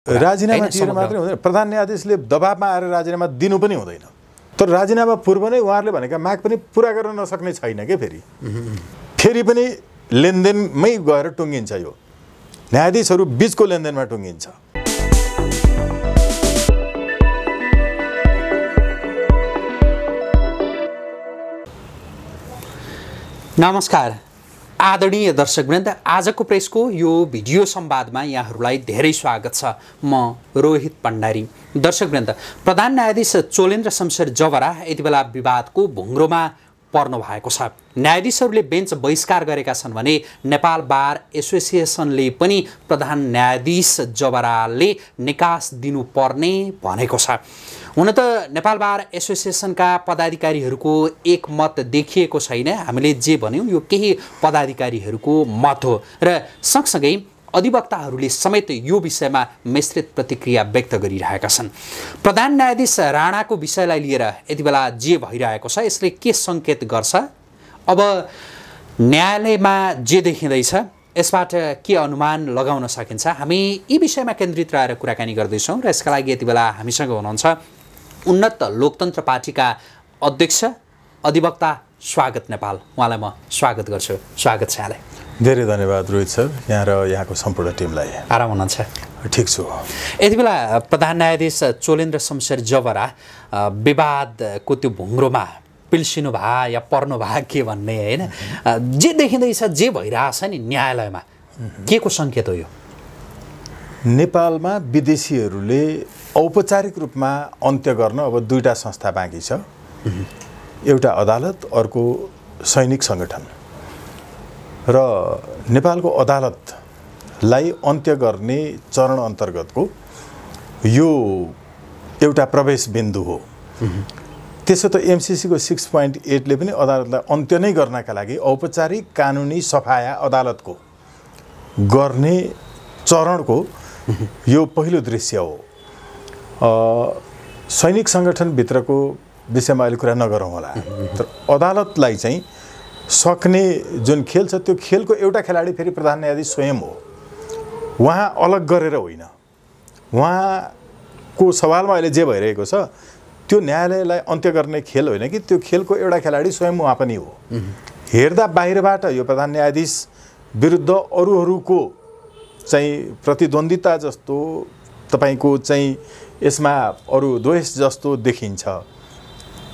राजीनामा दिएर मात्रै हुँदैन, प्रधान न्यायाधीशले दबाबमा आएर राजीनामा दिनु पनि हुँदैन। तर राजीनामा पूर्व नै उहाँहरूले भनेका माग पनि पुरा गर्न नसक्ने छैन के फेरि पनि लेनदेनमै गएर टुङ्गिन्छ। यो न्यायाधीशहरू बीचको लेनदेनमा टुङ्गिन्छ। नमस्कार आदरणीय दर्शकवृन्द, आजको प्रेसको यो भिडियो संवादमा यहाँहरूलाई धेरै स्वागत छ। म रोहित भण्डारी। दर्शकवृन्द, प्रधान न्यायाधीश चोलेन्द्र शमशेर जवरा यति बेला विवादको भुङ्ग्रोमा पर्नु भएको छ। न्यायाधीशहरूले बेन्च बहिष्कार गरेका छन् भने नेपाल बार एसोसिएसनले पनि प्रधान न्यायाधीश जवराले निकास दिनुपर्ने भनेको छ। हुन त नेपाल बार एसोसिएसनका पदाधिकारीहरूको एकमत देखिएको छैन। हामीले जे भन्यौँ यो केही पदाधिकारीहरूको मत हो र सँगसँगै अधिवक्ताहरूले समेत यो विषयमा मिश्रित प्रतिक्रिया व्यक्त गरिरहेका छन्। प्रधान न्यायाधीश राणाको विषयलाई लिएर यति बेला जे भइरहेको छ यसले के सङ्केत गर्छ, अब न्यायालयमा जे देखिँदैछ यसबाट के अनुमान लगाउन सकिन्छ, हामी यी विषयमा केन्द्रित रहेर कुराकानी गर्दैछौँ। र यसका लागि यति बेला हामीसँग हुनुहुन्छ उन्नत लोकतन्त्र पार्टीका अध्यक्ष अधिवक्ता स्वागत नेपाल। उहाँलाई म स्वागत गर्छु। स्वागत छ यहाँलाई। धेरै धन्यवाद रोहित सर, यहाँ र यहाँको सम्पूर्ण टिमलाई। आराम हुनुहुन्छ? ठिक छु। यति बेला प्रधान न्यायाधीश चोलेन्द्र शमशेर जवरा विवादको त्यो भुङ्ग्रोमा पिल्सिनु भए या पर्नु भए के भन्ने होइन, जे देखिँदैछ जे भइरहेछ नि न्यायालयमा के को सङ्केत हो यो? नेपालमा विदेशीहरूले औपचारिक रूपमा अन्त्य गर्न अब दुईटा संस्था बाँकी छ। एउटा अदालत, अर्को सैनिक सङ्गठन। र नेपालको अदालतलाई अन्त्य गर्ने चरण अन्तर्गतको यो एउटा प्रवेश बिन्दु हो। त्यसो त एमसिसीको 6.8ले पनि अदालतलाई अन्त्य नै गर्नका लागि औपचारिक कानुनी सफाया अदालतको गर्ने चरणको यो पहिलो दृश्य हो। सैनिक सङ्गठनभित्रको विषयमा अहिले कुरा नगरौँ होला, तर अदालतलाई चाहिँ सक्ने जुन खेल छ त्यो खेलको एउटा खेलाडी फेरि प्रधान न्यायाधीश स्वयं हो। उहाँ अलग गरेर होइन, उहाँको सवालमा अहिले जे भइरहेको छ त्यो न्यायालयलाई अन्त्य गर्ने खेल होइन कि त्यो खेलको एउटा खेलाडी स्वयं उहाँ पनि हो। हेर्दा बाहिरबाट यो प्रधान न्यायाधीश विरुद्ध अरूहरूको चाहिँ प्रतिद्वन्दिता जस्तो, तपाईँको चाहिँ यसमा अरू द्वेष जस्तो देखिन्छ,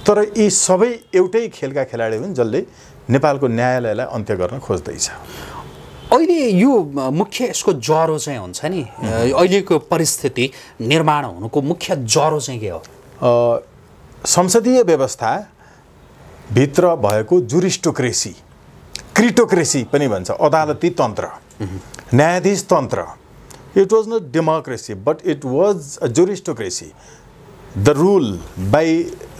तर यी सबै एउटै खेलका खेलाडी हुन् जसले नेपालको न्यायालयलाई अन्त्य गर्न खोज्दैछ। अहिले यो मुख्य यसको ज्वरो चाहिँ हुन्छ नि, अहिलेको परिस्थिति निर्माण हुनुको मुख्य ज्वरो चाहिँ के हो? संसदीय व्यवस्था भित्र भएको जुरिस्टोक्रेसी, क्रिटोक्रेसी पनि भन्छ, अदालती तन्त्र, न्यायाधीश तन्त्र। It was not democracy but it was a juristocracy, the rule by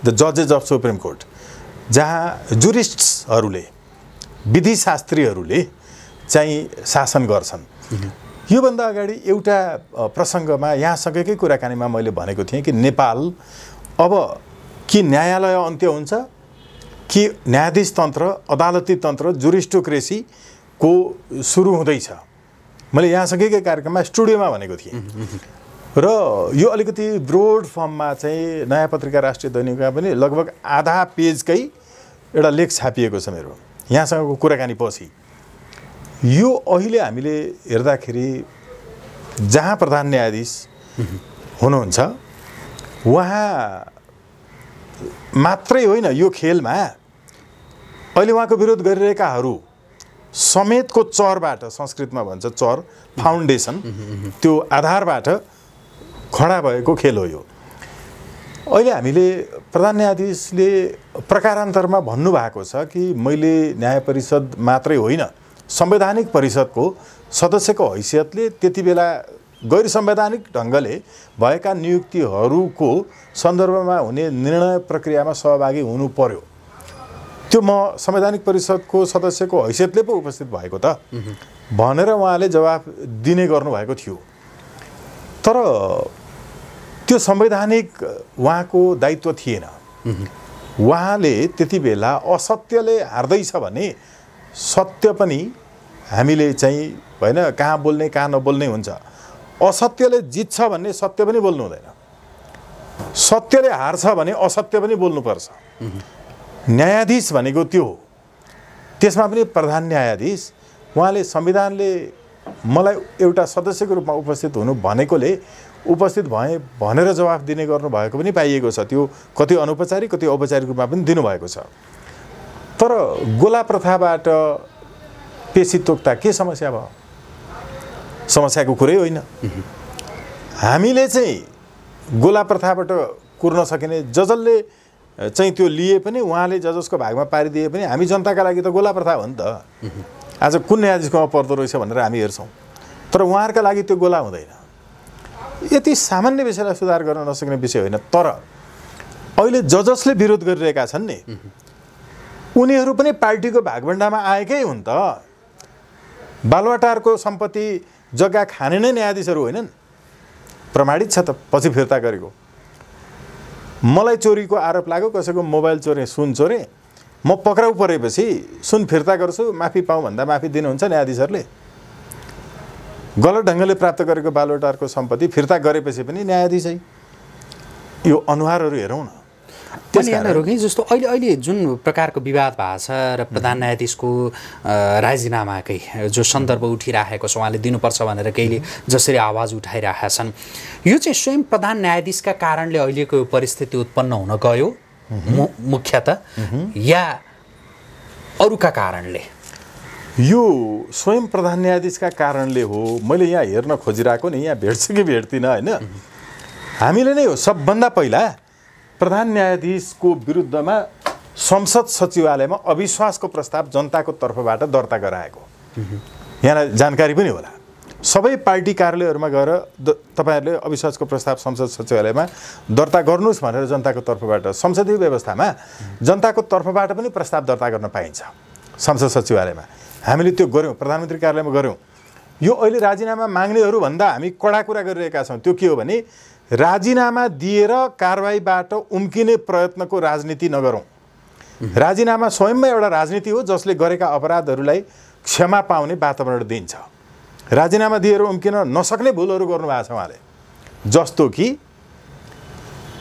the जजेस अफ सुप्रिम कोर्ट, जहाँ जुरिस्ट्सहरूले, विधिशास्त्रीहरूले चाहिँ शासन गर्छन्। योभन्दा अगाडि एउटा प्रसङ्गमा यहाँसँगकै कुराकानीमा मैले भनेको थिएँ कि नेपाल अब कि न्यायालय अन्त्य हुन्छ कि न्यायाधीश तन्त्र, अदालती तन्त्र, जुरिस्टोक्रेसीको सुरु हुँदैछ। मैले यहाँसँगैकै कार्यक्रममा स्टुडियोमा भनेको थिएँ। र यो अलिकति ब्रोड फर्ममा चाहिँ नयाँ पत्रिका राष्ट्रिय दैनिकमा पनि लगभग आधा पेजकै एउटा लेख छापिएको छ मेरो यहाँसँगको कुराकानी पछि। यो अहिले हामीले हेर्दाखेरि जहाँ प्रधान न्यायाधीश हुनुहुन्छ उहाँ मात्रै होइन, यो खेलमा अहिले उहाँको विरोध गरिरहेकाहरू समेतको चरबाट, संस्कृतमा भन्छ चर, फाउन्डेसन, त्यो आधारबाट खडा भएको खेल हो यो। अहिले हामीले प्रधान न्यायाधीशले प्रकारान्तरमा भन्नुभएको छ कि मैले न्याय परिषद मात्रै होइन संवैधानिक परिषदको सदस्यको हैसियतले त्यति बेला गैर संवैधानिक ढङ्गले भएका नियुक्तिहरूको सन्दर्भमा हुने निर्णय प्रक्रियामा सहभागी हुनु पर्यो। त्यो म संवैधानिक परिषदको सदस्यको हैसियतले पो उपस्थित भएको त भनेर उहाँले जवाफ दिने गर्नुभएको थियो। तर त्यो संवैधानिक उहाँको दायित्व थिएन। उहाँले त्यति बेला असत्यले हार्दैछ भने सत्य पनि हामीले चाहिँ होइन कहाँ बोल्ने कहाँ नबोल्ने हुन्छ। असत्यले जित्छ भन्ने सत्य पनि बोल्नु हुँदैन, सत्यले हार्छ भने असत्य पनि बोल्नुपर्छ। न्यायाधीश भनेको त्यो हो। त्यसमा पनि प्रधान न्यायाधीश उहाँले संविधानले मलाई एउटा सदस्यको रूपमा उपस्थित हुनु भनेकोले उपस्थित भएँ भनेर जवाफ दिने गर्नुभएको पनि पाइएको छ। त्यो कति अनौपचारिक कति औपचारिक रूपमा पनि दिनुभएको छ। तर गोला प्रथाबाट पेशी तोक्दा के समस्या भयो? समस्याको कुरै होइन। हामीले चाहिँ गोला प्रथाबाट कुर्न सकिने जसले चाहिँ त्यो लिए पनि उहाँले जसको भागमा पारिदिए पनि हामी जनताका लागि त गोला प्रथा हो नि त। आज कुन न्यायाधीशकोमा पर्दो रहेछ भनेर हामी हेर्छौँ, तर उहाँहरूका लागि त्यो गोला हुँदैन। यति सामान्य विषयलाई सुधार गर्न नसक्ने विषय होइन। तर अहिले जसले विरोध गरिरहेका छन् नि उनीहरू पनि पार्टीको भागभण्डामा आएकै हुन् त। बालुवाटारको सम्पत्ति जग्गा खाने नै न्यायाधीशहरू होइनन्? प्रमाणित छ त, पछि फिर्ता गरेको। मलाई चोरीको आरोप लाग्यो, कसैको मोबाइल चोरेँ, सुन चोरेँ, म पक्राउ परेपछि सुन फिर्ता गर्छु, माफी पाऊँ भन्दा माफी दिनुहुन्छ न्यायाधीशहरूले। गलत ढङ्गले प्राप्त गरेको बालुवाटारको सम्पत्ति फिर्ता गरेपछि पनि न्यायाधीशै। यो अनुहारहरू हेरौँ न। जस्तो अहिले जुन प्रकारको विवाद भएको छ र प्रधान न्यायाधीशको राजीनामाकै जो सन्दर्भ उठिराखेको छ, उहाँले दिनुपर्छ भनेर केहीले जसरी आवाज उठाइरहेका छन्, यो चाहिँ स्वयं प्रधान न्यायाधीशका कारणले अहिलेको परिस्थिति उत्पन्न हुन गयो मुख्यतः, या अरूका कारणले? यो स्वयं प्रधान न्यायाधीशका कारणले हो। मैले यहाँ हेर्न खोजिरहेको नि, यहाँ भेट्छु कि भेट्दिनँ होइन, हामीले नै हो सबभन्दा पहिला प्रधान न्यायाधीशको विरुद्धमा संसद सचिवालयमा अविश्वासको प्रस्ताव जनताको तर्फबाट दर्ता गराएको। यहाँलाई जानकारी पनि होला। सबै पार्टी कार्यालयहरूमा गएर तपाईहरुले अविश्वासको प्रस्ताव संसद सचिवालयमा दर्ता गर्नुस् भनेर जनताको तर्फबाट, संसदीय व्यवस्थामा जनताको तर्फबाट पनि प्रस्ताव दर्ता गर्न पाइन्छ संसद सचिवालयमा। हामीले त्यो गर्यौं, प्रधानमन्त्री कार्यालयमा गर्यौं। यो अहिले राजीनामा माग्नेहरू भन्दा हामी कडा कुरा गरिरहेका छौं। त्यो के हो भने राजीनामा दिएर कारबाहीबाट उम्किने प्रयत्नको राजनीति नगरौं। राजीनामा स्वयंमा एउटा राजनीति हो जसले गरेका अपराधहरूलाई क्षमा पाउने वातावरण दिन्छ। राजीनामा दिएर उम्किन नसक्ने भूलहरू गर्नुभएको छ उहाँले, जस्तो कि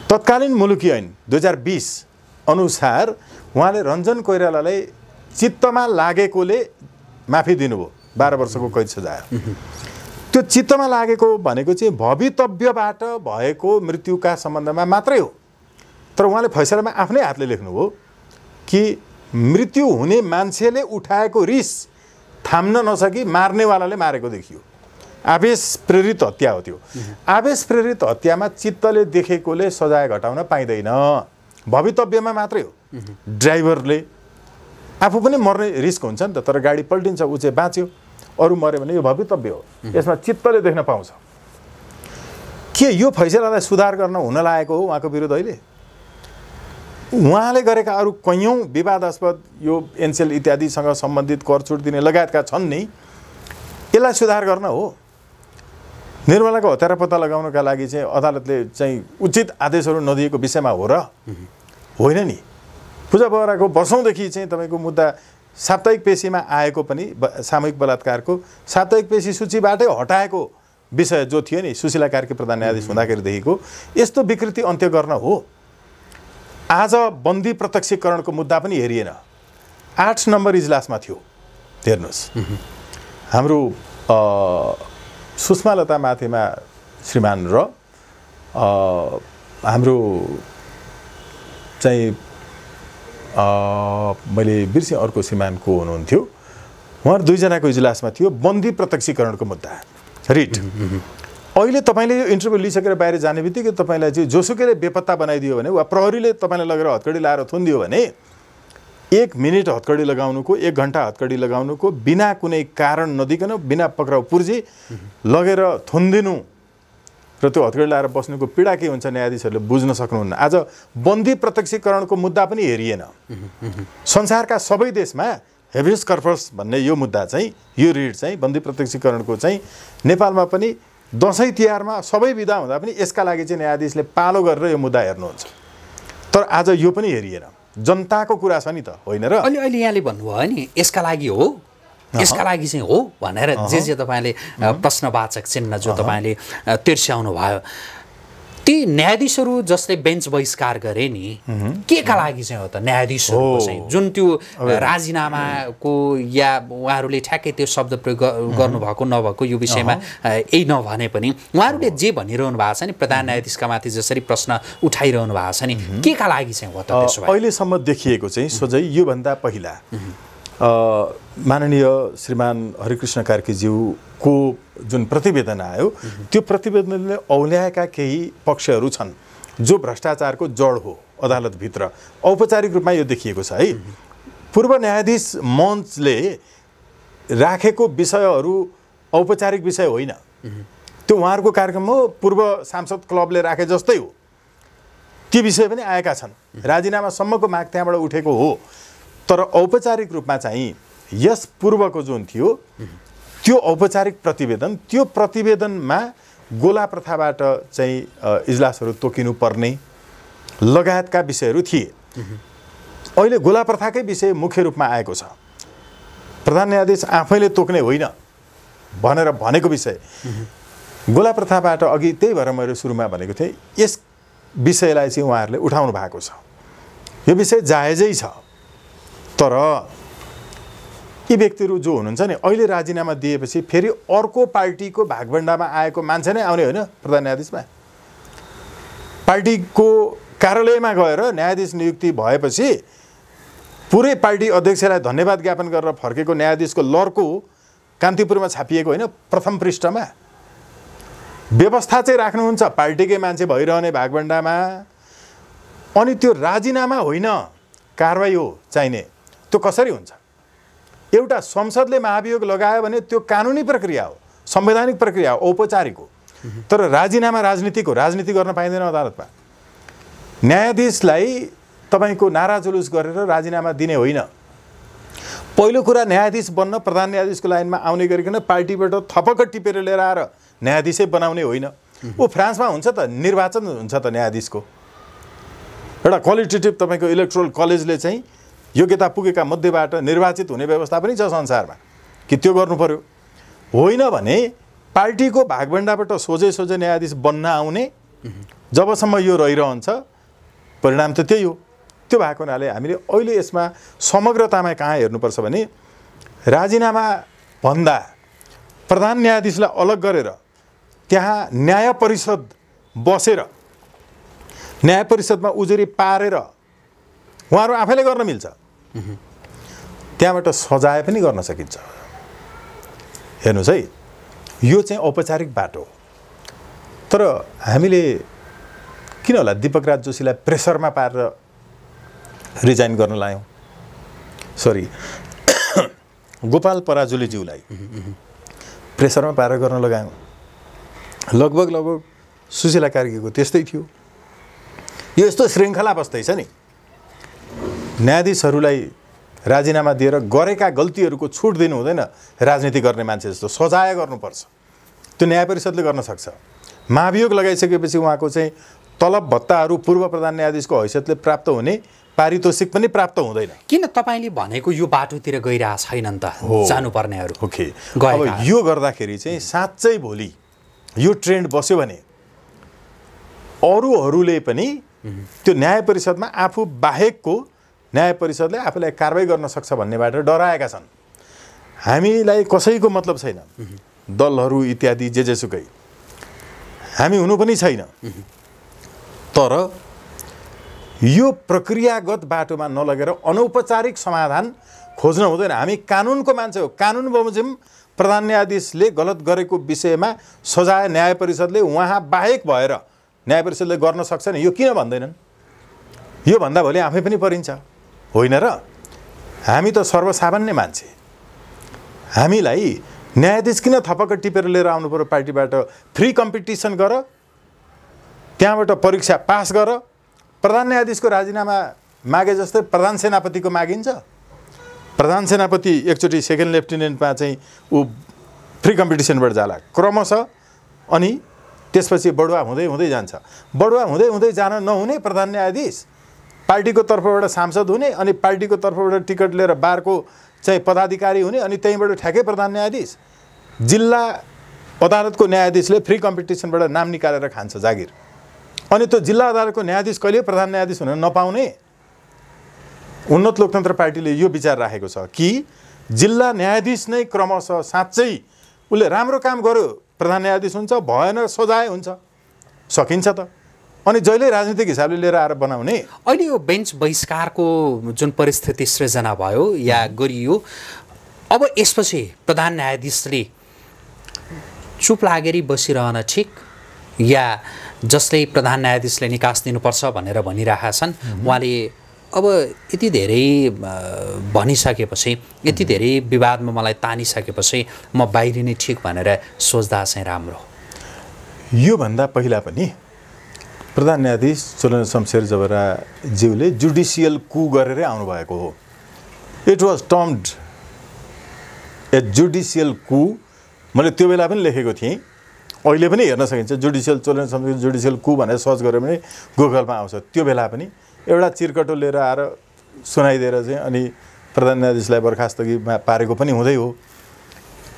तत्कालीन मुलुकी ऐन 2020 अनुसार उहाँले रञ्जन कोइरालालाई चित्तमा लागेकोले माफी दिनुभयो, 12 वर्षको कैद सजाय। त्यो चित्तमा लागेको भनेको चाहिँ भवितव्यबाट भएको मृत्युका सम्बन्धमा मात्रै हो। तर उहाँले फैसलामा आफ्नै हातले लेख्नुभयो कि मृत्यु हुने मान्छेले उठाएको रिस थाम्न नसकी मार्नेवालाले मारेको देखियो। आवेश प्रेरित हत्या हो त्यो। आवेश प्रेरित हत्यामा चित्तले देखेकोले सजाय घटाउन पाइँदैन, भवितव्यमा मात्रै हो। ड्राइभरले आफू पनि मर्ने रिस्क हुन्छ नि त, तर गाडी पल्टिन्छ, ऊ चाहिँ बाँच्यो, अरू मर्यो भने यो भवितव्य हो। यसमा चित्तले देख्न पाउँछ। के यो फैसलालाई सुधार गर्न हुन लागेको हो उहाँको विरोध? अहिले उहाँले गरेका अरू कैयौं विवादास्पद यो एनसेल इत्यादिसँग सम्बन्धित कर छुट दिने लगायतका छन् नि, यसलाई सुधार गर्न हो। निर्मलाको हत्यारा पत्ता लगाउनका लागि चाहिँ अदालतले चाहिँ उचित आदेशहरू नदिएको विषयमा हो र होइन नि? पूजा बोहराको वर्षौंदेखि चाहिँ तपाईको मुद्दा साप्ताहिक पेशीमा आएको पनि, सामूहिक बलात्कारको साप्ताहिक पेशी सूचीबाटै हटाएको विषय जो थियो नि, सुशीला कार्की प्रधान न्यायाधीश हुँदाखेरिदेखिको, यस्तो विकृति अन्त्य गर्न हो। आज बन्दी प्रत्यक्षीकरणको मुद्दा पनि हेरिएन, 8 नम्बर इजलासमा थियो। हेर्नुहोस्, हाम्रो सुषमा लता माथेमा श्रीमान र हाम्रो चाहिँ मैले बिर्सेँ अर्को श्रीमान को हुनुहुन्थ्यो, उहाँहरू दुईजनाको इजलासमा थियो बन्दी प्रत्यक्षीकरणको मुद्दा, रिट। अहिले तपाईले यो इन्टरभ्यू लिइसकेर बाहिर जाने बित्तिकै तपाईलाई चाहिँ जोसुकैले बेपत्ता बनाइदियो भने वा प्रहरीले तपाईलाई लगेर हत्कडी लाएर थुनिदियो भने 1 मिनेट हत्कडी लगाउनुको, 1 घण्टा हत्कडी लगाउनुको, बिना कुनै कारण नदिकन, बिना पक्राउ पुर्जी लगेर थुनिदिनु र त्यो हत्कडी लाएर बस्नुको पीडा के हुन्छ न्यायाधीशहरूले बुझ्न सक्नुहुन्न। आज बन्दी प्रत्यक्षीकरणको मुद्दा पनि हेरिएन। संसारका सबै देशमा हेबियस कर्पस भन्ने यो मुद्दा चाहिँ, यो रिट चाहिँ बन्दी प्रत्यक्षीकरणको चाहिँ नेपालमा पनि दशैं तिहारमा सबै बिदा हुँदा पनि यसका लागि चाहिँ न्यायाधीशले पालो गरेर यो मुद्दा हेर्नुहुन्छ। तर आज यो पनि हेरिएन। जनताको कुरा छ नि त, होइन र? अहिले यहाँले भन्नुभयो नि यसका लागि हो, यसका लागि चाहिँ हो भनेर जे तपाईँले प्रश्नवाचक चिन्ह जो तपाईँले तिर्स्याउनु भयो, ती न्यायाधीशहरू जसले बेन्च बहिष्कार गरे नि के का लागि चाहिँ हो त? न्यायाधीशहरूको चाहिँ जुन त्यो राजीनामाको या उहाँहरूले ठ्याक्कै त्यो शब्द प्रयोग गर्नुभएको नभएको यो विषयमा यही नभने पनि उहाँहरूले जे भनिरहनु भएको छ नि, प्रधान न्यायाधीशका माथि जसरी प्रश्न उठाइरहनु भएको छ नि, के का लागि चाहिँ हो त? त्यसो भए अहिलेसम्म देखिएको चाहिँ सोझै योभन्दा पहिला माननीय श्रीमान हरिकृष्ण कार्कीज्यूको जुन प्रतिवेदन आयो त्यो प्रतिवेदनले औल्याएका केही पक्षहरू छन् जो भ्रष्टाचारको जड हो अदालतभित्र। औपचारिक रूपमा यो देखिएको छ है। पूर्व न्यायाधीश मञ्चले राखेको विषयहरू औपचारिक विषय होइन, त्यो उहाँहरूको कार्यक्रम हो, पूर्व सांसद क्लबले राखे जस्तै हो। ती विषय पनि आएका छन्, राजीनामासम्मको माग त्यहाँबाट उठेको हो। तर औपचारिक रूपमा चाहिँ यस पूर्वको जुन थियो त्यो औपचारिक प्रतिवेदन, त्यो प्रतिवेदनमा गोला प्रथाबाट चाहिँ इजलासहरू तोकिनु पर्ने लगायतका विषयहरू थिए। अहिले गोला प्रथाकै विषय मुख्य रूपमा आएको छ। प्रधान न्यायाधीश आफैले तोक्ने होइन भनेर भनेको विषय गोला प्रथाबाट अघि, त्यही भएर मैले सुरुमा भनेको थिएँ यस विषयलाई चाहिँ उहाँहरूले उठाउनु भएको छ। यो विषय जायजै छ। तर यी व्यक्तिहरू जो हुनुहुन्छ नि, अहिले राजीनामा दिएपछि फेरि अर्को पार्टीको भागभण्डामा आएको मान्छे नै आउने होइन प्रधान न्यायाधीशमा। पार्टीको कार्यालयमा गएर न्यायाधीश नियुक्ति भएपछि पुरै पार्टी अध्यक्षलाई धन्यवाद ज्ञापन गरेर फर्केको न्यायाधीशको लर्को कान्तिपुरमा छापिएको होइन, प्रथम पृष्ठमा। व्यवस्था चाहिँ राख्नुहुन्छ पार्टीकै मान्छे भइरहने भागभण्डामा, अनि त्यो राजीनामा होइन कारवाही हो चाहिने। त्यो कसरी हुन्छ? एउटा संसदले महाभियोग लगायो भने त्यो कानुनी प्रक्रिया हो, संवैधानिक प्रक्रिया हो, औपचारिक हो। तर राजीनामा राजनीतिक हो, राजनीति गर्न पाइँदैन अदालतमा। न्यायाधीशलाई तपाईँको नारा जुलुस गरेर राजीनामा दिने होइन। पहिलो कुरा, न्यायाधीश बन्न प्रधान न्यायाधीशको लाइनमा आउने गरिकन पार्टीबाट थपक्क टिपेर लिएर आएर न्यायाधीशै बनाउने होइन। ऊ फ्रान्समा हुन्छ त, निर्वाचन हुन्छ त न्यायाधीशको। एउटा क्वालिटेटिभ तपाईँको इलेक्ट्रोल कलेजले चाहिँ योग्यता पुगेका मध्येबाट निर्वाचित हुने व्यवस्था पनि छ संसारमा, कि त्यो गर्नु पर्यो। होइन भने पार्टीको भागभण्डाबाट सोझै सोझै न्यायाधीश बन्न आउने, जबसम्म यो रहिरहन्छ परिणाम त त्यही हो। त्यो भएको हुनाले हामीले अहिले यसमा समग्रतामा कहाँ हेर्नुपर्छ भने राजीनामा भन्दा प्रधान न्यायाधीशलाई अलग गरेर त्यहाँ न्याय परिषद बसेर न्याय परिषदमा उजुरी पारेर उहाँहरू आफैले गर्न मिल्छ। त्यहाँबाट सजाय पनि गर्न सकिन्छ। हेर्नुहोस् है, यो चाहिँ औपचारिक बाटो। तर हामीले किन होला दीपक राज जोशीलाई प्रेसरमा पारेर रिजाइन गर्न लायौँ? सरी, गोपाल पराजुलीज्यूलाई प्रेसरमा पारेर गर्न लगायौँ। लगभग सुशीला कार्कीको त्यस्तै थियो। यो यस्तो श्रृङ्खला बस्दैछ नि, न्यायाधीशहरूलाई राजीनामा दिएर गरेका गल्तीहरूको छुट दिनु हुँदैन। राजनीति गर्ने मान्छे जस्तो सजाय गर्नुपर्छ। त्यो न्याय परिषदले गर्न सक्छ। महाभियोग लगाइसकेपछि उहाँको चाहिँ तलब भत्ताहरू पूर्व प्रधान न्यायाधीशको हैसियतले प्राप्त हुने पारितोषिक पनि प्राप्त हुँदैन। किन तपाईँले भनेको यो बाटोतिर गइरहेको छैनन् त जानुपर्नेहरू? ओके, अब यो गर्दाखेरि चाहिँ साँच्चै भोलि यो ट्रेन्ड बस्यो भने अरूहरूले पनि त्यो न्याय परिषदमा आफू बाहेकको न्याय परिषदले आफूलाई कारवाही गर्न सक्छ भन्नेबाट डराएका छन्। हामीलाई कसैको मतलब छैन, दलहरू इत्यादि जेसुकै हामी हुनु पनि छैन। तर यो प्रक्रियागत बाटोमा नलगेर अनौपचारिक समाधान खोज्न हुँदैन। हामी कानुनको मान्छे हो। कानुन बमोजिम प्रधान न्यायाधीशले गलत गरेको विषयमा सजाय न्याय परिषदले उहाँ बाहेक भएर न्याय परिषदले गर्न सक्छ नि, यो किन भन्दैनन्? यो भन्दा भोलि आफै पनि परिन्छ होइन र? हामी त सर्वसामान्य मान्छे। हामीलाई न्यायाधीश किन थपक्क टिपेर लिएर आउनु पर्यो? पार्टीबाट फ्री कम्पिटिसन गर, त्यहाँबाट परीक्षा पास गर। प्रधान न्यायाधीशको राजीनामा मागे जस्तै प्रधान सेनापतिको मागिन्छ। प्रधान सेनापति एकचोटि सेकेन्ड लेफ्टिनेन्टमा चाहिँ ऊ फ्री कम्पिटिसनबाट जाला क्रमशः, अनि त्यसपछि बढुवा हुँदै हुँदै जान्छ। बढुवा हुँदै हुँदै जान नहुने प्रधान न्यायाधीश पार्टीको तर्फबाट सांसद हुने, अनि पार्टीको तर्फबाट टिकट लिएर बारको चाहिँ पदाधिकारी हुने अनि त्यहीँबाट ठ्याक्कै प्रधान न्यायाधीश। जिल्ला अदालतको न्यायाधीशले फ्री कम्पिटिसनबाट नाम निकालेर खान्छ जागिर, अनि त्यो जिल्ला अदालतको न्यायाधीश कहिले प्रधान न्यायाधीश हुन नपाउने। उन्नत लोकतन्त्र पार्टीले यो विचार राखेको छ कि जिल्ला न्यायाधीश नै क्रमशः साँच्चै उसले राम्रो काम गर्यो प्रधान न्यायाधीश हुन्छ, भएन सजाय हुन्छ, सकिन्छ त। अनि जहिले राजनीतिक हिसाबले लिएर आएर बनाउने। अहिले यो बेन्च बहिष्कारको जुन परिस्थिति सृजना भयो या गरियो, अब यसपछि प्रधान न्यायाधीशले चुप लागेर बसिरहन ठिक, या जसले प्रधान न्यायाधीशले निकास दिनुपर्छ भनेर भनिरहेका छन् उहाँले अब यति धेरै भनिसकेपछि, यति धेरै विवादमा मलाई तानिसकेपछि म बाहिरिनै ठिक भनेर सोच्दा चाहिँ राम्रो। योभन्दा पहिला पनि प्रधान न्यायाधीश चोलन शमशेर जबराज्यूले जुडिसियल कू गरेरै आउनुभएको हो। It was termed a judicial coup. मैले त्यो बेला पनि लेखेको थिएँ, अहिले पनि हेर्न सकिन्छ। चोलन शमशेर जुडिसियल कू भनेर सर्च गरेर पनि गुगलमा आउँछ। त्यो बेला पनि एउटा चिरकटो लिएर आएर सुनाइदिएर चाहिँ अनि प्रधान न्यायाधीशलाई बर्खास्तगी पारेको पनि हुँदै हो।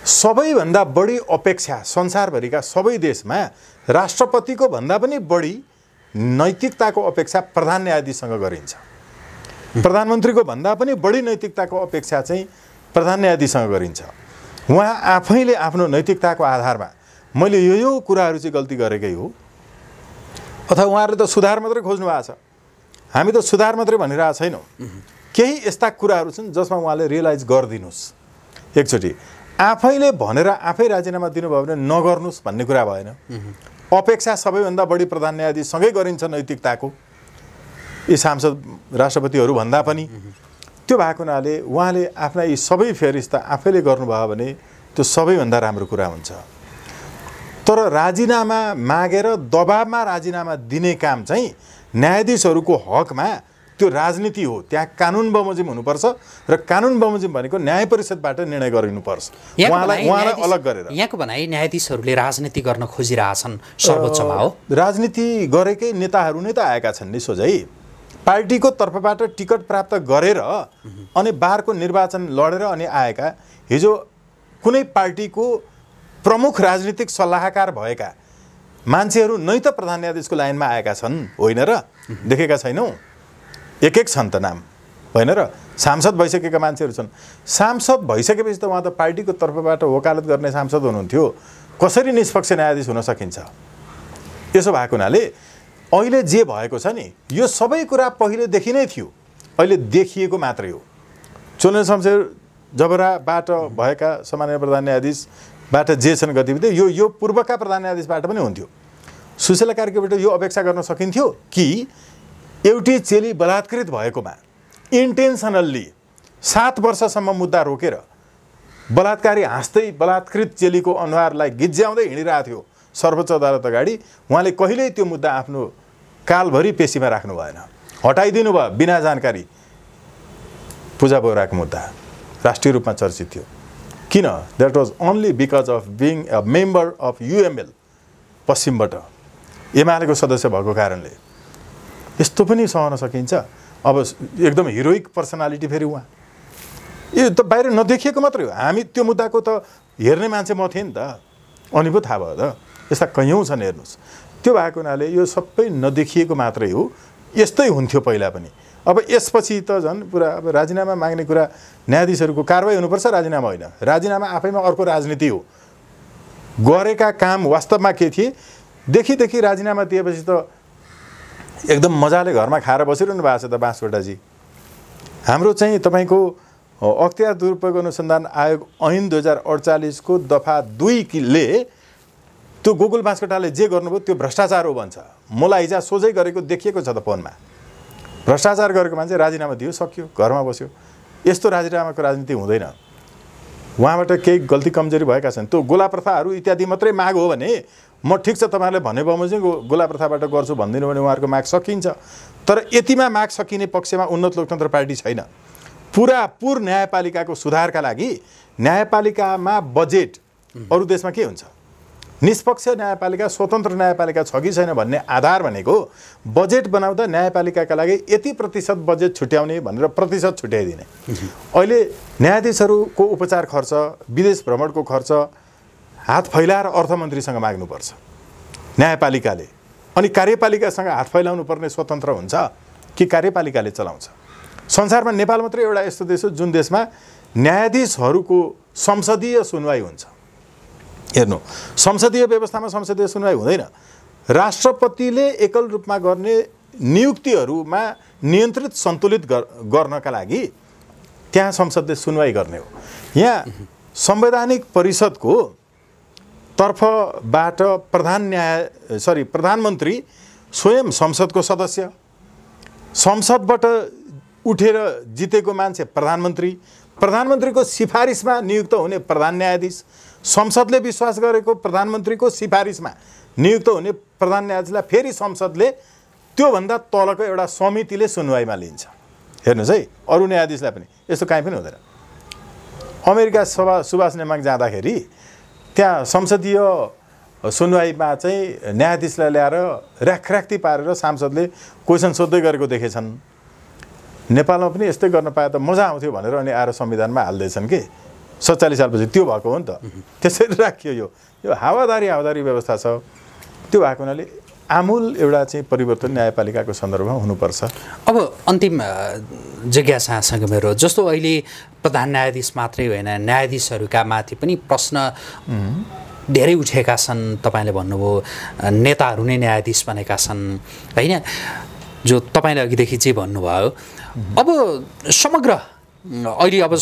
सबैभन्दा बढी अपेक्षा संसारभरिका सबै देशमा राष्ट्रपतिको भन्दा पनि बढी नैतिकताको अपेक्षा प्रधान न्यायाधीशसँग गरिन्छ। प्रधानमन्त्रीको भन्दा पनि बढी नैतिकताको अपेक्षा चाहिँ प्रधान न्यायाधीशसँग गरिन्छ। उहाँ आफैले आफ्नो नैतिकताको आधारमा मैले यो कुराहरू चाहिँ गल्ती गरेकै हो, अथवा उहाँहरूले त सुधार मात्रै खोज्नु भएको छ, हामी त सुधार मात्रै भनिरहेको छैनौँ। केही यस्ता कुराहरू छन् जसमा उहाँले रियलाइज गरिदिनुहोस्। एकचोटि आफैले भनेर आफै राजीनामा दिनुभयो भने नगर्नुहोस् भन्ने कुरा भएन। अपेक्षा सबैभन्दा बढी प्रधान न्यायाधीशसँगै गरिन्छ नैतिकताको, यी सांसद राष्ट्रपतिहरू भन्दा पनि। त्यो भएको हुनाले उहाँले आफ्ना यी सबै फेरिस्ता आफैले गर्नुभयो भने त्यो सबैभन्दा राम्रो कुरा हुन्छ। तर राजीनामा मागेर दबाबमा राजीनामा दिने काम चाहिँ न्यायाधीशहरूको हकमा त्यो राजनीति हो। त्यहाँ कानुन बमोजिम हुनुपर्छ र कानुन बमोजिम भनेको न्याय परिषदबाट निर्णय गरिनुपर्छ, उहाँलाई अलग गरेर। यहाँको भनाइ न्यायाधीशहरूले राजनीति गर्न खोजिरहेछन् सर्वोच्चमा हो। राजनीति गरेकै नेताहरू नै त आएका छन् नि सोझै। पार्टीको तर्फबाट टिकट प्राप्त गरेर अनि बारको निर्वाचन लडेर अनि आएका, हिजो कुनै पार्टीको प्रमुख राजनीतिक सल्लाहकार भएका मान्छेहरू नै त प्रधान न्यायाधीशको लाइनमा आएका छन्, होइन र? देखेका छैनौँ? एक छन् त नाम, होइन र? सांसद भइसकेका मान्छेहरू छन्। सांसद भइसकेपछि त उहाँ त पार्टीको तर्फबाट वकालत गर्ने सांसद हुनुहुन्थ्यो। कसरी निष्पक्ष न्यायाधीश हुन सकिन्छ? यसो भएको हुनाले अहिले जे भएको छ नि, यो सबै कुरा पहिलेदेखि नै थियो, अहिले देखिएको मात्रै हो। चोलन शमशेर जबराबाट भएका सामान्य प्रधान न्यायाधीशबाट जे छन् गतिविधि यो पूर्वका प्रधान न्यायाधीशबाट पनि हुन्थ्यो। सुशीला कार्कीबाट यो अपेक्षा गर्न सकिन्थ्यो कि एउटी चेली बलात्कृत भएकोमा इन्टेन्सनल्ली 7 वर्षसम्म मुद्दा रोकेर बलात्कारी हाँस्दै बलात्कृत चेलीको अनुहारलाई गिज्याउँदै हिँडिरहेको थियो सर्वोच्च अदालत अगाडि। उहाँले कहिल्यै त्यो मुद्दा आफ्नो कालभरि पेशीमा राख्नु भएन, हटाइदिनु भयो बिना जानकारी। पूजा बोहराको मुद्दा राष्ट्रिय रूपमा चर्चित थियो। किन? That was only because of being a member of UML, पश्चिमबाट एमालेको सदस्य भएको कारणले। यस्तो पनि सहन सकिन्छ। अब एकदम हिरोइक पर्सनालिटी फेरि उहाँ, यो त बाहिर नदेखिएको मात्रै हो। हामी त्यो मुद्दाको त हेर्ने मान्छे म थिएँ नि त, अनि पो थाहा भयो त। यस्ता कैयौँ छन्, हेर्नुहोस्। त्यो भएको हुनाले यो सबै नदेखिएको मात्रै हो। यस्तै हुन्थ्यो पहिला पनि। अब यसपछि त झन् पुरा अब राजीनामा माग्ने कुरा, न्यायाधीशहरूको कारवाही हुनुपर्छ, राजीनामा होइन। राजीनामा आफैमा अर्को राजनीति हो। गरेका काम वास्तवमा के थिए? देखि राजीनामा दिएपछि त एकदम मजाले घरमा खाएर बसिरहनु भएको छ त बाँसकोटाजी। हाम्रो चाहिँ तपाईँको अख्तियार दुरुपयोग अनुसन्धान आयोग ऐन 2048 को दफा 2 ले त्यो गोकुल बाँसकोटाले जे गर्नुभयो त्यो भ्रष्टाचार हो भन्छ। मलाई हिजो सोझै गरेको देखिएको छ त फोनमा। भ्रष्टाचार गरेको मान्छे राजीनामा दियो, सक्यो, घरमा बस्यो। यस्तो राजीनामाको राजनीति हुँदैन। उहाँबाट केही गल्ती कमजोरी भएका छन्, त्यो गोला प्रथाहरू इत्यादि मात्रै माग हो भने म ठिक छ तपाईँहरूले भने बमोजिम गोला प्रथाबाट गर्छु भनिदिनु भने उहाँहरूको माग सकिन्छ। तर यतिमा माग सकिने पक्षमा उन्नत लोकतन्त्र पार्टी छैन। पुरापुर न्यायपालिकाको सुधारका लागि न्यायपालिकामा बजेट, अरू देशमा के हुन्छ? निष्पक्ष न्यायपालिका, स्वतन्त्र न्यायपालिका छ कि छैन भन्ने आधार भनेको बजेट बनाउँदा न्यायपालिकाका लागि यति प्रतिशत बजेट छुट्याउने भनेर प्रतिशत छुट्याइदिने। अहिले न्यायाधीशहरूको उपचार खर्च, विदेश भ्रमणको खर्च हात फैलाएर अर्थमन्त्रीसँग माग्नुपर्छ न्यायपालिकाले। अनि कार्यपालिकासँग हात फैलाउनु पर्ने स्वतन्त्र हुन्छ कि कार्यपालिकाले चलाउँछ? संसारमा नेपाल मात्रै एउटा यस्तो देश हो जुन देशमा न्यायाधीशहरूको संसदीय सुनवाई हुन्छ। हेर्नु, संसदीय व्यवस्थामा संसदीय सुनवाई हुँदैन। राष्ट्रपतिले एकल रूपमा गर्ने नियुक्तिहरूमा नियन्त्रित सन्तुलित गर्नका लागि त्यहाँ संसदले सुनवाई गर्ने हो। यहाँ संवैधानिक परिषदको तर्फबाट प्रधानमन्त्री स्वयं संसदको सदस्य, संसदबाट उठेर जितेको मान्छे प्रधानमन्त्रीको सिफारिसमा नियुक्त हुने प्रधान न्यायाधीश, संसदले विश्वास गरेको प्रधानमन्त्रीको सिफारिसमा नियुक्त हुने प्रधान न्यायाधीशलाई फेरि संसदले त्योभन्दा तलको एउटा समितिले सुनवाईमा लिन्छ। हेर्नुहोस् है, अरू न्यायाधीशलाई पनि यस्तो काहीँ पनि हुँदैन। अमेरिका सुभाष नेमाङ जाँदाखेरि त्यहाँ संसदीय सुनवाईमा चाहिँ न्यायाधीशलाई ल्याएर र्याखराख्ती पारेर सांसदले क्वेसन सोध्दै गरेको देखेछन्। नेपालमा पनि यस्तै गर्न पाए त मजा आउँथ्यो भनेर अनि आएर संविधानमा हाल्दैछन् कि 47 सालपछि त्यो भएको हो नि त। त्यसरी राखियो। यो हावादारी व्यवस्था छ। त्यो भएको हुनाले आमूल एउटा चाहिँ परिवर्तन न्यायपालिकाको सन्दर्भमा हुनुपर्छ। अब अन्तिम जिज्ञासासँग मेरो, जस्तो अहिले प्रधान न्यायाधीश मात्रै होइन, न्यायाधीशहरूका माथि पनि प्रश्न धेरै उठेका छन्। तपाईँले भन्नुभयो नेताहरू नै न्यायाधीश बनेका छन् होइन, जो तपाईँले अघिदेखि चाहिँ भन्नुभयो। अब समग्र अहिले अब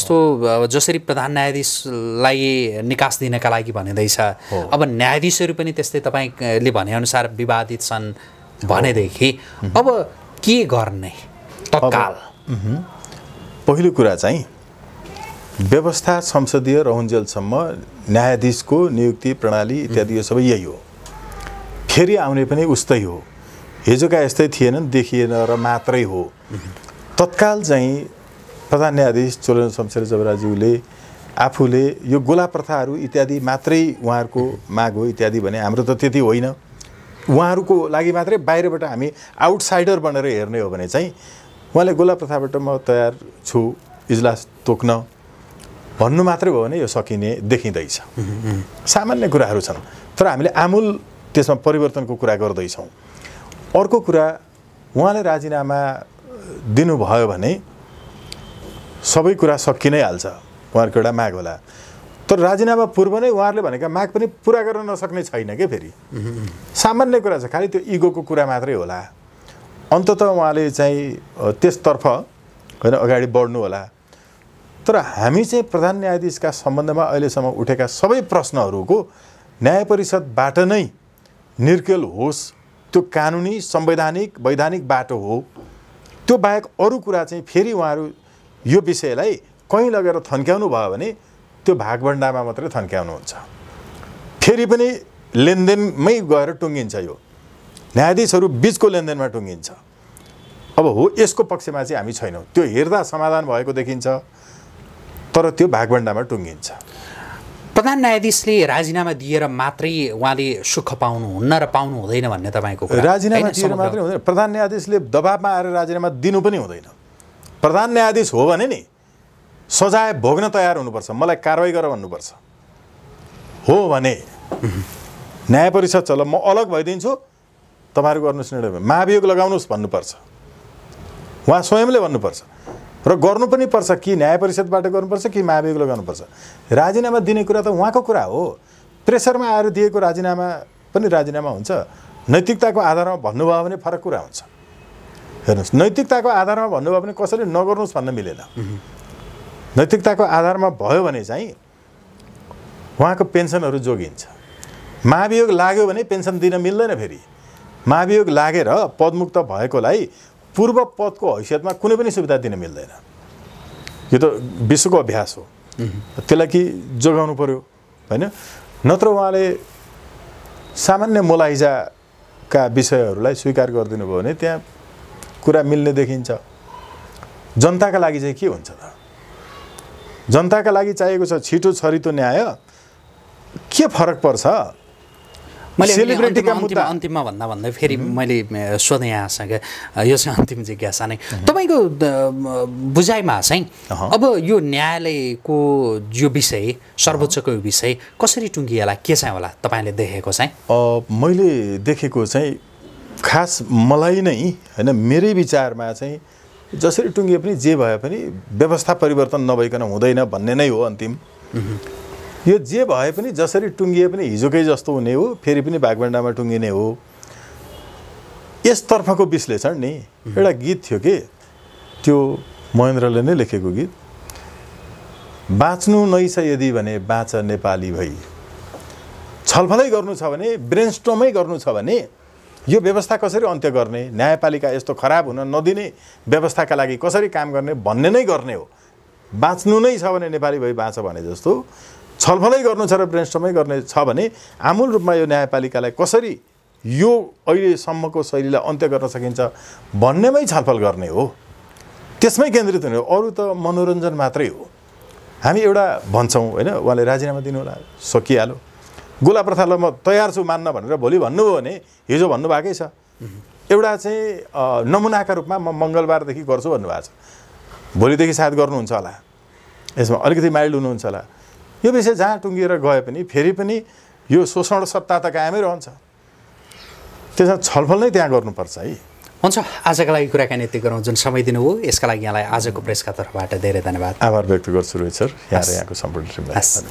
जसरी प्रधान न्यायाधीशलाई निकास दिनका लागि भनिँदैछ, अब न्यायाधीशहरू पनि त्यस्तै तपाईँले भनेअनुसार विवादित छन् भनेदेखि अब के गर्ने तत्काल? पहिलो कुरा चाहिँ व्यवस्था संसदीय रहन्जेलसम्म न्यायाधीशको नियुक्ति प्रणाली इत्यादि यो सबै यही हो। फेरि आउने पनि उस्तै हो। हिजोका यस्तै थिएनन्, देखिएन र मात्रै हो। तत्काल चाहिँ प्रधान न्यायाधीश चोलेन्द्र शमशेर जबराज्यूले आफूले यो गोला प्रथाहरू इत्यादि मात्रै उहाँहरूको माग हो इत्यादि भने हाम्रो त त्यति होइन। उहाँहरूको लागि मात्रै बाहिरबाट हामी आउटसाइडर बनेर हेर्ने हो भने चाहिँ उहाँले गोला प्रथाबाट म तयार छु इजलास तोक्न भन्नु मात्रै भयो भने यो सकिने देखिँदैछ। सामान्य कुराहरू छन्, तर हामीले आमूल त्यसमा परिवर्तनको कुरा गर्दैछौँ। अर्को कुरा, उहाँले राजीनामा दिनुभयो भने सबै कुरा सकि नै हाल्छ, उहाँहरूको एउटा माग होला। तर राजीनामा पूर्व नै उहाँहरूले भनेका माग पनि पुरा गर्न नसक्ने छैन के। फेरि सामान्य कुरा छ, खालि त्यो इगोको कुरा मात्रै होला। अन्ततः उहाँले चाहिँ त्यसतर्फ होइन अगाडि बढ्नु होला। तर हामी चाहिँ प्रधान न्यायाधीशका सम्बन्धमा अहिलेसम्म उठेका सबै प्रश्नहरूको न्याय परिषदबाट नै निर्केल होस्, त्यो कानुनी संवैधानिक वैधानिक बाटो हो। त्यो बाहेक अरू कुरा चाहिँ फेरि उहाँहरू यो विषयलाई कहीँ लगेर थन्क्याउनु भयो भने त्यो भागभण्डामा मात्रै थन्क्याउनुहुन्छ। फेरि पनि लेनदेनमै गएर टुङ्गिन्छ। यो न्यायाधीशहरू बिचको लेनदेनमा टुङ्गिन्छ। अब हो, यसको पक्षमा चाहिँ हामी छैनौँ। त्यो हेर्दा समाधान भएको देखिन्छ, तर त्यो भागभण्डामा टुङ्गिन्छ। प्रधान न्यायाधीशले राजीनामा दिएर मात्रै उहाँले सुख पाउनुहुन्न र पाउनु हुँदैन भन्ने तपाईँको कुरा? राजीनामा दिएर मात्रै हुँदैन। प्रधान न्यायाधीशले दबाबमा आएर राजीनामा दिनु पनि हुँदैन। प्रधान न्यायाधीश हो भने नि सजाय भोग्न तयार हुनुपर्छ, मलाई कारवाही गर भन्नुपर्छ। हो भने न्याय परिषद चल, म अलग भइदिन्छु, तपाईँहरू गर्नुहोस् निर्णय, महाभियोग लगाउनुहोस् भन्नुपर्छ। उहाँ स्वयंले भन्नुपर्छ र गर्नु पनि पर्छ। कि न्याय परिषदबाट गर्नुपर्छ कि महाभियोग लगाउनुपर्छ। राजीनामा दिने कुरा त उहाँको कुरा हो। प्रेसरमा आएर दिएको राजीनामा पनि राजीनामा हुन्छ। नैतिकताको आधारमा भन्नुभयो भने फरक कुरा हुन्छ। हेर्नुहोस्, नैतिकताको आधारमा भन्नुभयो भने कसैले नगर्नुहोस् भन्न मिलेन। नैतिकताको आधारमा भयो भने चाहिँ उहाँको पेन्सनहरू जोगिन्छ। महाभियोग लाग्यो भने पेन्सन दिन मिल्दैन। फेरि महाभियोग लागेर पदमुक्त भएकोलाई पूर्व पदको हैसियतमा कुनै पनि सुविधा दिन मिल्दैन। यो त विश्वको अभ्यास हो। त्यसलाई कि जोगाउनु पर्यो होइन। नत्र उहाँले सामान्य मोलाइजाका विषयहरूलाई स्वीकार गरिदिनु भयो भने त्यहाँ कुरा मिल्ने देखिन्छ। जनताका लागि चाहिँ के हुन्छ त? जनताका लागि चाहिएको छ छिटो छरितो न्याय। के फरक पर्छ मैले सेलिब्रिटीका मुद्दा अन्तिममा भन्दा फेरि मैले सोधेँ यहाँसँग यो चाहिँ अन्तिम जिज्ञासा नै तपाईँको बुझाइमा चाहिँ अब यो न्यायालयको यो विषय सर्वोच्चको यो विषय कसरी टुङ्गिएला के चाहिँ होला तपाईँले देखेको चाहिँ मैले देखेको चाहिँ खास मलाई नै होइन मेरै विचारमा चाहिँ जसरी टुङ्गिए पनि जे भए पनि व्यवस्था परिवर्तन नभइकन हुँदैन भन्ने नै हो अन्तिम यो जे भए पनि जसरी टुङ्गिए पनि हिजोकै जस्तो हुने हो फेरि पनि भागभण्डामा टुङ्गिने हो यसतर्फको विश्लेषण नि एउटा गीत थियो के त्यो महेन्द्रले नै लेखेको गीत बाँच्नु नै छ यदि भने बाँच नेपाली भई छलफलै गर्नु छ भने ब्रेनस्टर्मै गर्नु छ भने यो व्यवस्था कसरी अन्त्य गर्ने न्यायपालिका यस्तो खराब हुन नदिने व्यवस्थाका लागि कसरी काम गर्ने भन्ने नै गर्ने हो बाँच्नु नै छ भने नेपाली भई बाँच भने जस्तो छलफलै गर्नु छ र ब्रेनस्टर्मै गर्ने छ भने आमूल रूपमा यो न्यायपालिकालाई कसरी यो अहिलेसम्मको शैलीलाई अन्त्य गर्न सकिन्छ भन्नेमै छलफल गर्ने हो त्यसमै केन्द्रित हुने हो अरू त मनोरञ्जन मात्रै हो हामी एउटा भन्छौँ होइन उहाँले राजीनामा दिनु होला सकिहाल्यो गोला प्रथालाई म तयार छु मान्न भनेर भोलि भन्नुभयो भने हिजो भन्नुभएकै छ एउटा चाहिँ नमुनाका रूपमा म मङ्गलबारदेखि गर्छु भन्नुभएको छ भोलिदेखि सायद गर्नुहुन्छ होला यसमा अलिकति माइल्ड हुनुहुन्छ होला यो विषय जहाँ टुङ्गिएर गए पनि फेरि पनि यो शोषण सत्ता त कायमै रहन्छ त्यसमा छलफल नै त्यहाँ गर्नुपर्छ है हुन्छ आजका लागि कुराकानी यति गरौँ जुन समय दिनुभयो यसका लागि यहाँलाई आजको प्रेसका तर्फबाट धेरै धन्यवाद आभार व्यक्त गर्छु रोहित सर यहाँको सम्पूर्ण टिमलाई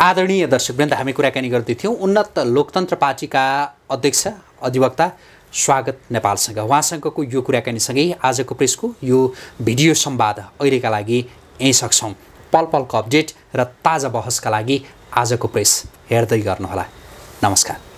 आदरणीय दर्शकवृन्द हामी कुराकानी गर्दै थियौँ उन्नत लोकतन्त्र पार्टीका अध्यक्ष अधिवक्ता स्वागत नेपालसँग उहाँसँगको यो कुराकानीसँगै आजको प्रेसको यो भिडियो संवाद अहिलेका लागि यहीँ सक्छौँ पल पलको अपडेट र ताजा बहसका लागि आजको प्रेस हेर्दै गर्नुहोला नमस्कार